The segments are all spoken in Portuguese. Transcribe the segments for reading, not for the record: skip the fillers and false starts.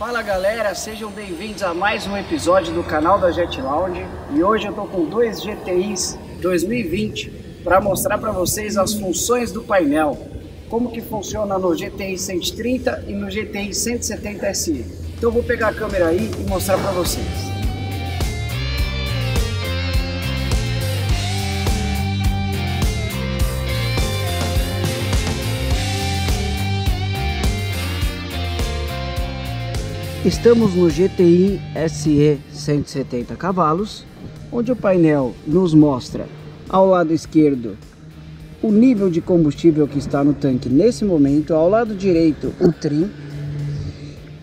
Fala galera, sejam bem-vindos a mais um episódio do canal da Jet Lounge. E hoje eu tô com dois GTIs 2020 para mostrar para vocês as funções do painel, como que funciona no GTI 130 e no GTI 170 SE. Então eu vou pegar a câmera aí e mostrar para vocês. Estamos no GTI SE 170 cavalos, onde o painel nos mostra ao lado esquerdo o nível de combustível que está no tanque nesse momento, ao lado direito o trim,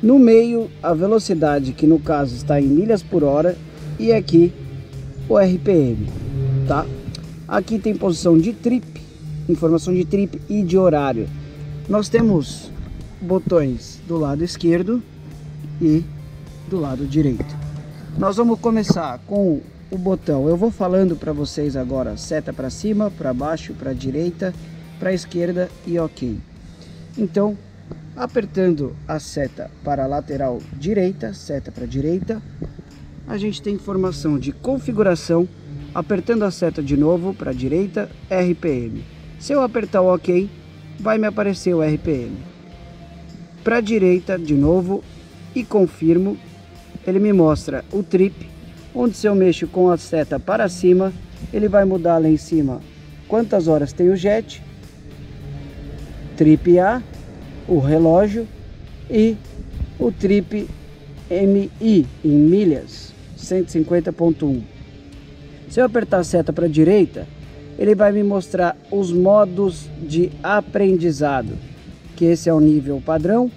no meio a velocidade, que no caso está em milhas por hora, e aqui o RPM, tá? Aqui tem posição de trip, informação de trip e de horário. Nós temos botões do lado esquerdo e do lado direito. Nós vamos começar com o botão. Eu vou falando para vocês agora: seta para cima, para baixo, para direita, para esquerda e OK. Então, apertando a seta para a lateral direita, seta para direita, a gente tem informação de configuração. Apertando a seta de novo para a direita, RPM. Se eu apertar o OK, vai me aparecer o RPM. Para a direita de novo e confirmo, ele me mostra o trip, onde se eu mexo com a seta para cima, ele vai mudar lá em cima quantas horas tem o jet, trip A, o relógio e o trip MI em milhas, 150.1. Se eu apertar a seta para a direita, ele vai me mostrar os modos de aprendizado, que esse é o nível padrão.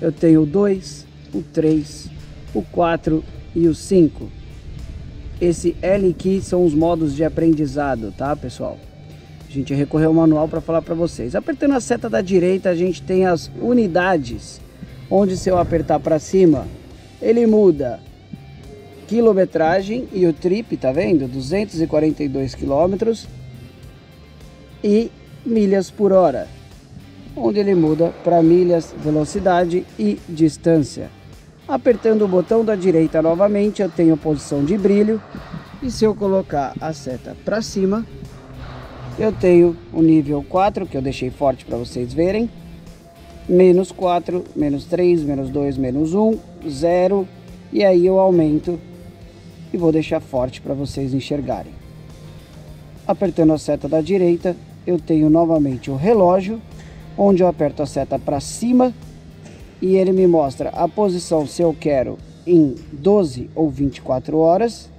Eu tenho o 2, o 3, o 4 e o 5. Esse L aqui são os modos de aprendizado, tá pessoal? A gente recorreu ao manual para falar para vocês. Apertando a seta da direita, a gente tem as unidades, onde se eu apertar para cima, ele muda quilometragem e o trip, tá vendo? 242 quilômetros e milhas por hora, onde ele muda para milhas, velocidade e distância. Apertando o botão da direita novamente, eu tenho posição de brilho, e se eu colocar a seta para cima, eu tenho o nível 4, que eu deixei forte para vocês verem, menos 4, menos 3, menos 2, menos 1, 0, e aí eu aumento e vou deixar forte para vocês enxergarem. Apertando a seta da direita, eu tenho novamente o relógio, onde eu aperto a seta para cima e ele me mostra a posição, se eu quero em 12 ou 24 horas.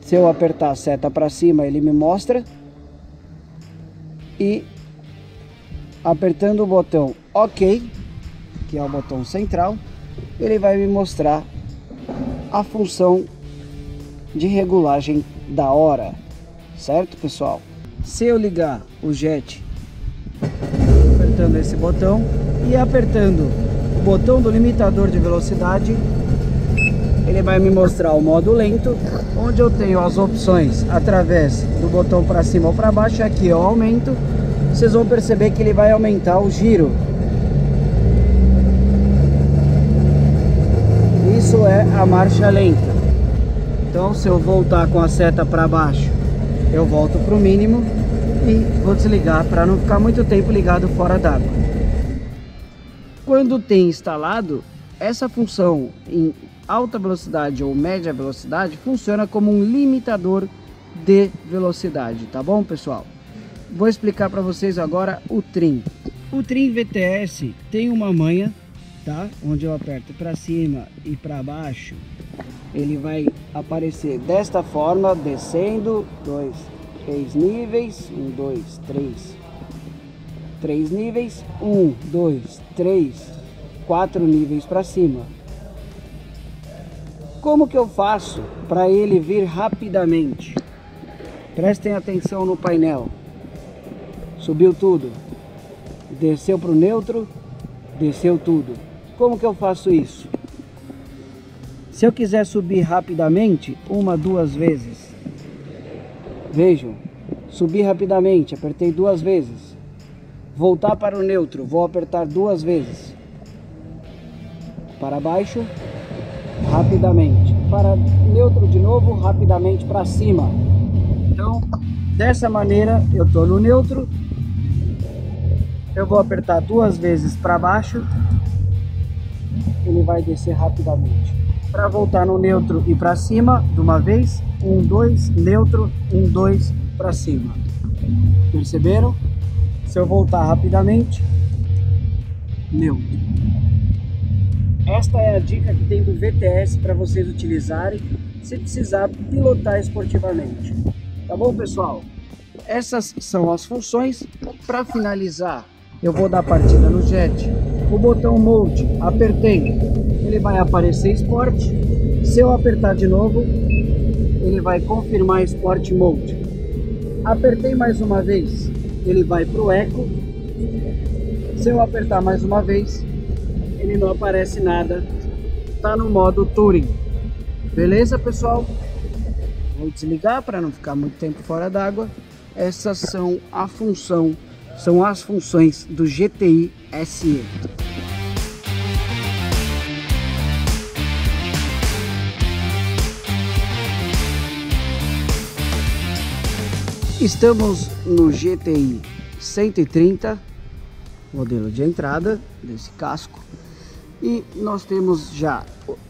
Se eu apertar a seta para cima, ele me mostra, e apertando o botão OK, que é o botão central, ele vai me mostrar a função de regulagem da hora, certo pessoal? Se eu ligar o jet apertando esse botão e apertando o botão do limitador de velocidade, ele vai me mostrar o modo lento, onde eu tenho as opções através do botão para cima ou para baixo. Aqui eu aumento, vocês vão perceber que ele vai aumentar o giro. Isso é a marcha lenta. Então, se eu voltar com a seta para baixo, eu volto para o mínimo e vou desligar para não ficar muito tempo ligado fora d'água. Quando tem instalado, essa função em alta velocidade ou média velocidade funciona como um limitador de velocidade, tá bom pessoal? Vou explicar para vocês agora o trim. O trim VTS tem uma manha, tá? Onde eu aperto para cima e para baixo, ele vai aparecer desta forma, descendo 3 níveis, 1, 2, 3 níveis, 1, 2, 3, 4 níveis para cima. Como que eu faço para ele vir rapidamente? Prestem atenção no painel. Subiu tudo, desceu para o neutro, desceu tudo. Como que eu faço isso? Se eu quiser subir rapidamente, 1, 2 vezes, vejam, subir rapidamente, apertei 2 vezes. Voltar para o neutro, vou apertar 2 vezes. para baixo, rapidamente. Para neutro de novo, rapidamente para cima. Então, dessa maneira, eu estou no neutro. Eu vou apertar 2 vezes para baixo. Ele vai descer rapidamente. Para voltar no neutro e para cima, de uma vez, 1, 2, neutro, 1, 2, para cima. Perceberam? Se eu voltar rapidamente, neutro. Esta é a dica que tem do VTS para vocês utilizarem se precisar pilotar esportivamente. Tá bom, pessoal? Essas são as funções. Para finalizar, eu vou dar partida no jet. O botão Mode, apertei, ele vai aparecer Sport. Se eu apertar de novo, ele vai confirmar Sport Mode. Apertei mais uma vez, ele vai para o Eco. Se eu apertar mais uma vez, ele não aparece nada, tá no modo Touring. Beleza, pessoal? Vou desligar para não ficar muito tempo fora d'água. Essas são as funções do GTI SE. Estamos no GTI 130, modelo de entrada desse casco, e nós temos já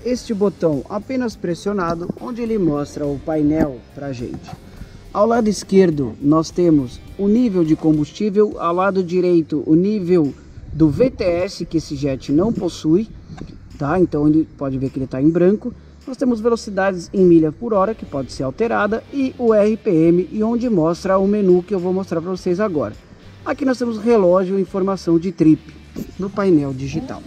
este botão apenas pressionado, onde ele mostra o painel para a gente. Ao lado esquerdo nós temos o nível de combustível, ao lado direito o nível do VTS, que esse jet não possui, tá? Então ele pode ver que ele está em branco. Nós temos velocidades em milha por hora, que pode ser alterada, e o RPM, e onde mostra o menu que eu vou mostrar para vocês agora. Aqui nós temos relógio e informação de trip no painel digital.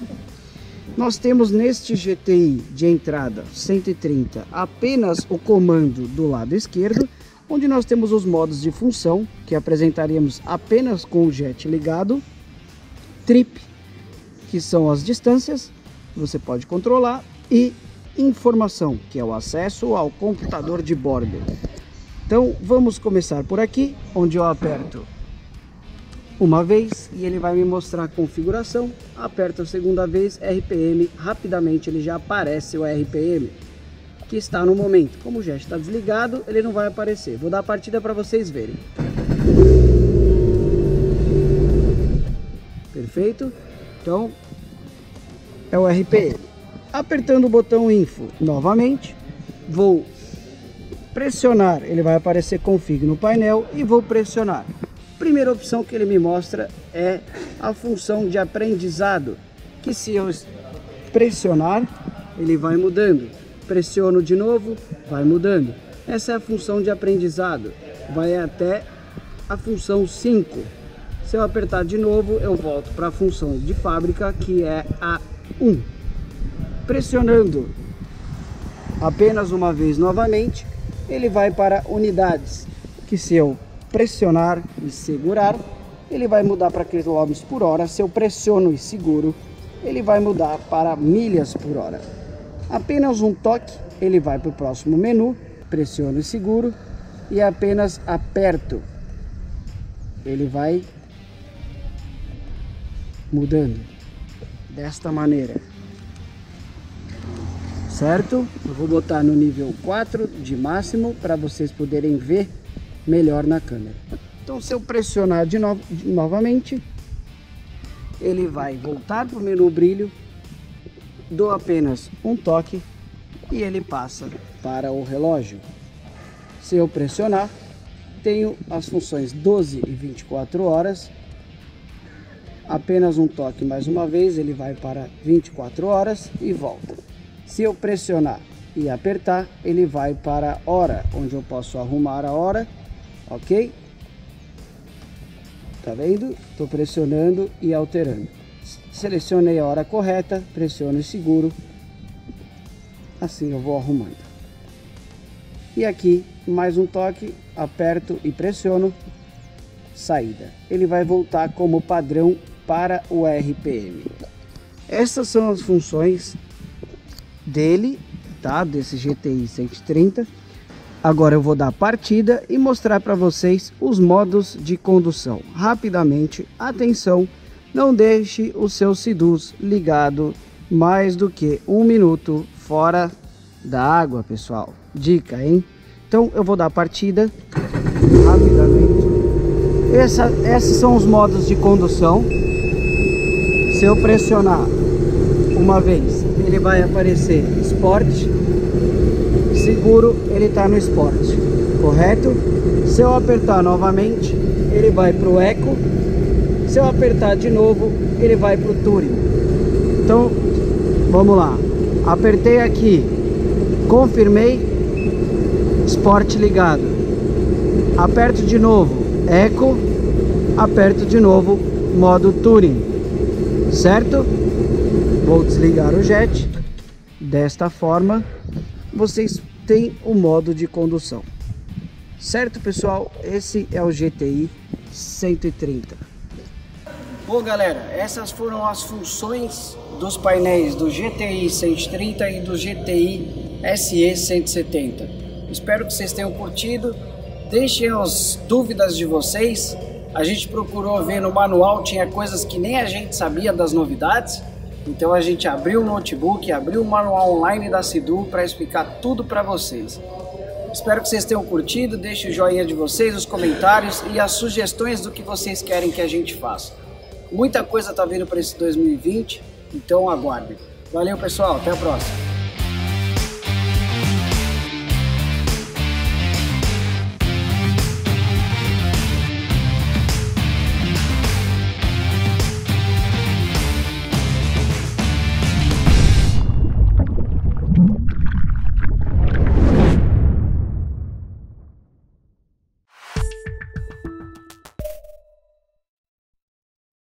Nós temos neste GTI de entrada 130 apenas o comando do lado esquerdo, onde nós temos os modos de função, que apresentaríamos apenas com o jet ligado, trip, que são as distâncias, que você pode controlar, e informação, que é o acesso ao computador de bordo. Então vamos começar por aqui, onde eu aperto uma vez e ele vai me mostrar a configuração. Aperto a segunda vez, RPM, rapidamente ele já aparece o RPM que está no momento. Como o jet está desligado, ele não vai aparecer. Vou dar a partida para vocês verem. Perfeito? Então é o RPM. Apertando o botão Info novamente, vou pressionar, ele vai aparecer Config no painel, e vou pressionar. Primeira opção que ele me mostra é a função de aprendizado, que se eu pressionar, ele vai mudando. Pressiono de novo, vai mudando. Essa é a função de aprendizado, vai até a função 5. Se eu apertar de novo, eu volto para a função de fábrica, que é a 1. Pressionando apenas uma vez novamente, ele vai para unidades, que se eu pressionar e segurar, ele vai mudar para quilômetros por hora. Se eu pressiono e seguro, ele vai mudar para milhas por hora. Apenas um toque, ele vai para o próximo menu, pressiono e seguro, e apenas aperto, ele vai mudando desta maneira, certo? Eu vou botar no nível 4 de máximo para vocês poderem ver melhor na câmera. Então se eu pressionar novamente, ele vai voltar para o menu brilho, dou apenas um toque e ele passa para o relógio. Se eu pressionar, tenho as funções 12 e 24 horas, apenas um toque mais uma vez, ele vai para 24 horas e volta. Se eu pressionar e apertar, ele vai para a hora, onde eu posso arrumar a hora, ok? Tá vendo? Estou pressionando e alterando. Selecionei a hora correta, pressiono e seguro, assim eu vou arrumando. E aqui, mais um toque, aperto e pressiono, saída. Ele vai voltar como padrão para o RPM. Essas são as funções dele, tá? Desse GTI 130. Agora eu vou dar partida e mostrar para vocês os modos de condução. Rapidamente, atenção, não deixe o seu Sidus ligado mais do que 1 minuto fora da água, pessoal. Dica, hein? Então eu vou dar a partida rapidamente. Esses são os modos de condução. Se eu pressionar uma vez, ele vai aparecer esporte. Seguro, ele está no esporte, correto? Se eu apertar novamente, ele vai para o eco. Se eu apertar de novo, ele vai para o touring. Então, vamos lá. Apertei aqui, confirmei, esporte ligado. Aperto de novo, eco. Aperto de novo, modo touring. Certo? Vou desligar o jet. Desta forma, vocês têm o modo de condução. Certo, pessoal? Esse é o GTI 130. Bom, galera, essas foram as funções dos painéis do GTI 130 e do GTI SE 170. Espero que vocês tenham curtido. Deixem as dúvidas de vocês. A gente procurou ver no manual, tinha coisas que nem a gente sabia das novidades. Então a gente abriu o notebook, abriu o manual online da Sidu para explicar tudo para vocês. Espero que vocês tenham curtido. Deixe o joinha de vocês, os comentários e as sugestões do que vocês querem que a gente faça. Muita coisa tá vindo para esse 2020, então aguardem. Valeu, pessoal, até a próxima.